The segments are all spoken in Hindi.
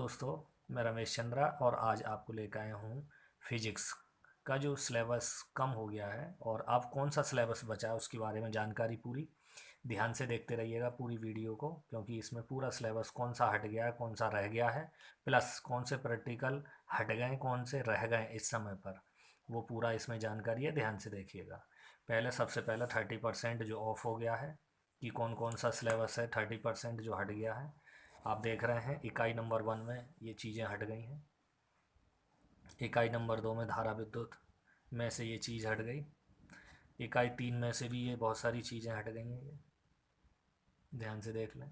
दोस्तों, मैं रमेश चंद्रा और आज आपको लेकर आया हूँ फिजिक्स का जो सिलेबस कम हो गया है और अब कौन सा सिलेबस बचा है उसके बारे में जानकारी पूरी ध्यान से देखते रहिएगा पूरी वीडियो को, क्योंकि इसमें पूरा सिलेबस कौन सा हट गया है, कौन सा रह गया है, प्लस कौन से प्रैक्टिकल हट गए, कौन से रह गए इस समय पर, वो पूरा इसमें जानकारी है। ध्यान से देखिएगा। सबसे पहले 30% जो ऑफ हो गया है कि कौन कौन सा सिलेबस है, 30% जो हट गया है। आप देख रहे हैं इकाई नंबर 1 में ये चीज़ें हट गई हैं। इकाई नंबर 2 में धारा विद्युत में से ये चीज़ हट गई। इकाई 3 में से भी ये बहुत सारी चीज़ें हट गई हैं, ये ध्यान से देख लें।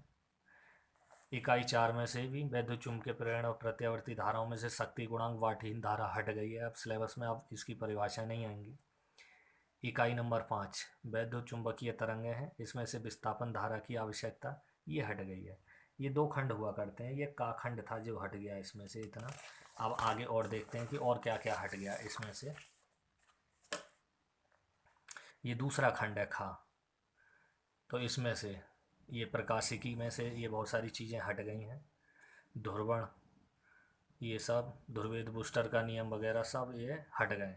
इकाई 4 में से भी वैद्युत चुम्बकीय प्रेरण और प्रत्यावर्ती धाराओं में से शक्ति गुणांक वाटहीन धारा हट गई है। अब सिलेबस में अब इसकी परिभाषा नहीं आएंगी। इकाई नंबर 5 वैद्युत चुंबकीय तरंगें हैं, इसमें से विस्थापन धारा की आवश्यकता ये हट गई है। ये 2 खंड हुआ करते हैं, ये का खंड था जो हट गया इसमें से इतना। अब आगे और देखते हैं कि और क्या क्या हट गया इसमें से। ये दूसरा खंड है खा, तो इसमें से ये प्रकाशिकी में से ये बहुत सारी चीज़ें हट गई हैं। ध्रुवण, ये सब ध्रुवीय बूस्टर का नियम वगैरह सब ये हट गए।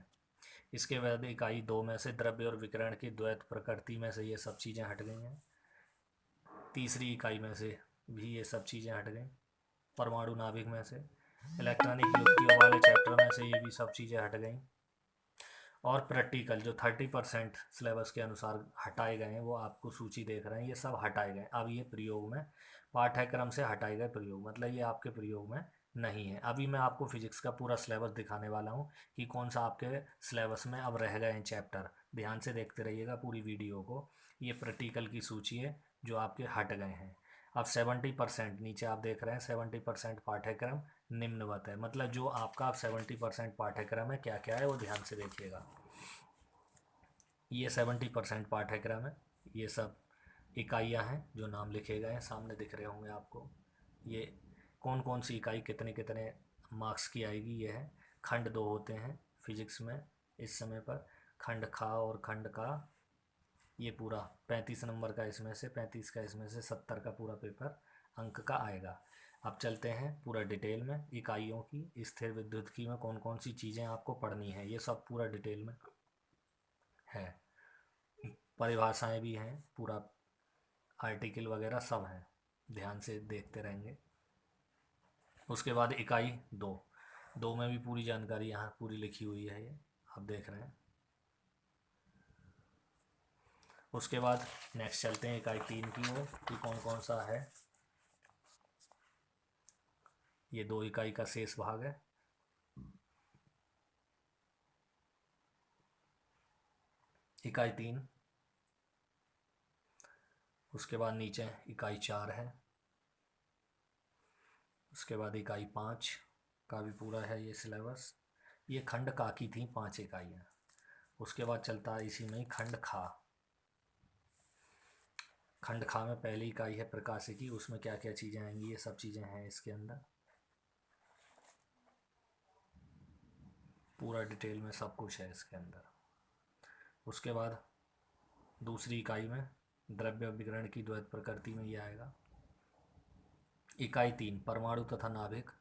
इसके बाद इकाई 2 में से द्रव्य और विकिरण की द्वैत प्रकृति में से ये सब चीज़ें हट गई हैं। तीसरी इकाई में से भी ये सब चीज़ें हट गई। परमाणु नाभिक में से, इलेक्ट्रॉनिक युक्तियों वाले चैप्टर में से ये भी सब चीज़ें हट गई। और प्रैक्टिकल जो 30% सिलेबस के अनुसार हटाए गए हैं, वो आपको सूची देख रहे हैं, ये सब हटाए गए। अब ये प्रयोग में पाठ्यक्रम से हटाए गए प्रयोग, मतलब ये आपके प्रयोग में नहीं है। अभी मैं आपको फिजिक्स का पूरा सिलेबस दिखाने वाला हूँ कि कौन सा आपके सिलेबस में अब रह गए हैं चैप्टर। ध्यान से देखते रहिएगा पूरी वीडियो को। ये प्रैक्टिकल की सूची है जो आपके हट गए हैं। अब 70% नीचे आप देख रहे हैं, 70% पाठ्यक्रम निम्नवत है, मतलब जो आपका 70% पाठ्यक्रम है क्या क्या है वो ध्यान से देखिएगा। ये 70% पाठ्यक्रम है, ये सब इकाइयाँ हैं जो नाम लिखे गए हैं, सामने दिख रहे होंगे आपको। ये कौन कौन सी इकाई कितने कितने मार्क्स की आएगी ये है। खंड 2 होते हैं फिजिक्स में इस समय पर, खंड खा और खंड का। ये पूरा 35 नंबर का इसमें से, 35 का इसमें से 70 का पूरा पेपर अंक का आएगा। अब चलते हैं पूरा डिटेल में इकाइयों की। स्थिर विद्युत की में कौन कौन सी चीज़ें आपको पढ़नी है ये सब पूरा डिटेल में है। परिभाषाएं भी हैं, पूरा आर्टिकल वगैरह सब हैं, ध्यान से देखते रहेंगे। उसके बाद इकाई 2 में भी पूरी जानकारी यहाँ पूरी लिखी हुई है, ये आप देख रहे हैं। उसके बाद नेक्स्ट चलते हैं इकाई 3 की ओर कि कौन कौन सा है। ये 2 इकाई का शेष भाग है। इकाई 3, उसके बाद नीचे इकाई 4 है। उसके बाद इकाई 5 का भी पूरा है ये सिलेबस। ये खंड का की थी 5 इकाइयाँ। उसके बाद चलता है इसी में ही खंड खा। खंड खा में पहली इकाई है प्रकाशिकी, उसमें क्या क्या चीज़ें आएंगी ये सब चीज़ें हैं इसके अंदर, पूरा डिटेल में सब कुछ है इसके अंदर। उसके बाद दूसरी इकाई में द्रव्य विकिरण की द्वैत प्रकृति में ये आएगा। इकाई 3 परमाणु तथा नाभिक,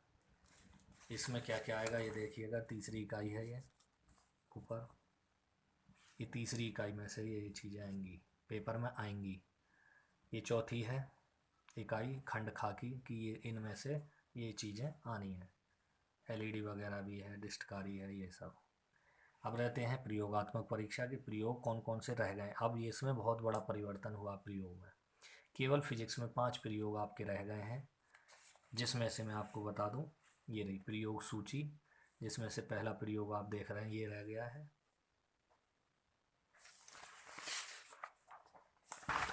इसमें क्या क्या आएगा ये देखिएगा। तीसरी इकाई है ये ऊपर, ये तीसरी इकाई में से ये चीज़ें आएंगी, पेपर में आएंगी। ये चौथी है इकाई खंड खा की कि ये इनमें से ये चीज़ें आनी है। एलईडी वगैरह भी है, डिस्टकारी है, ये सब। अब रहते हैं प्रयोगात्मक परीक्षा के प्रयोग कौन कौन से रह गए। अब ये इसमें बहुत बड़ा परिवर्तन हुआ प्रयोग में। केवल फिजिक्स में 5 प्रयोग आपके रह गए हैं, जिसमें से मैं आपको बता दूं, ये रही प्रयोग सूची, जिसमें से पहला प्रयोग आप देख रहे हैं ये रह गया है।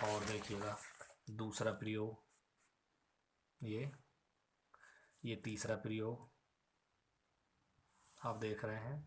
और देखिएगा दूसरा प्रयोग, ये तीसरा प्रयोग आप देख रहे हैं।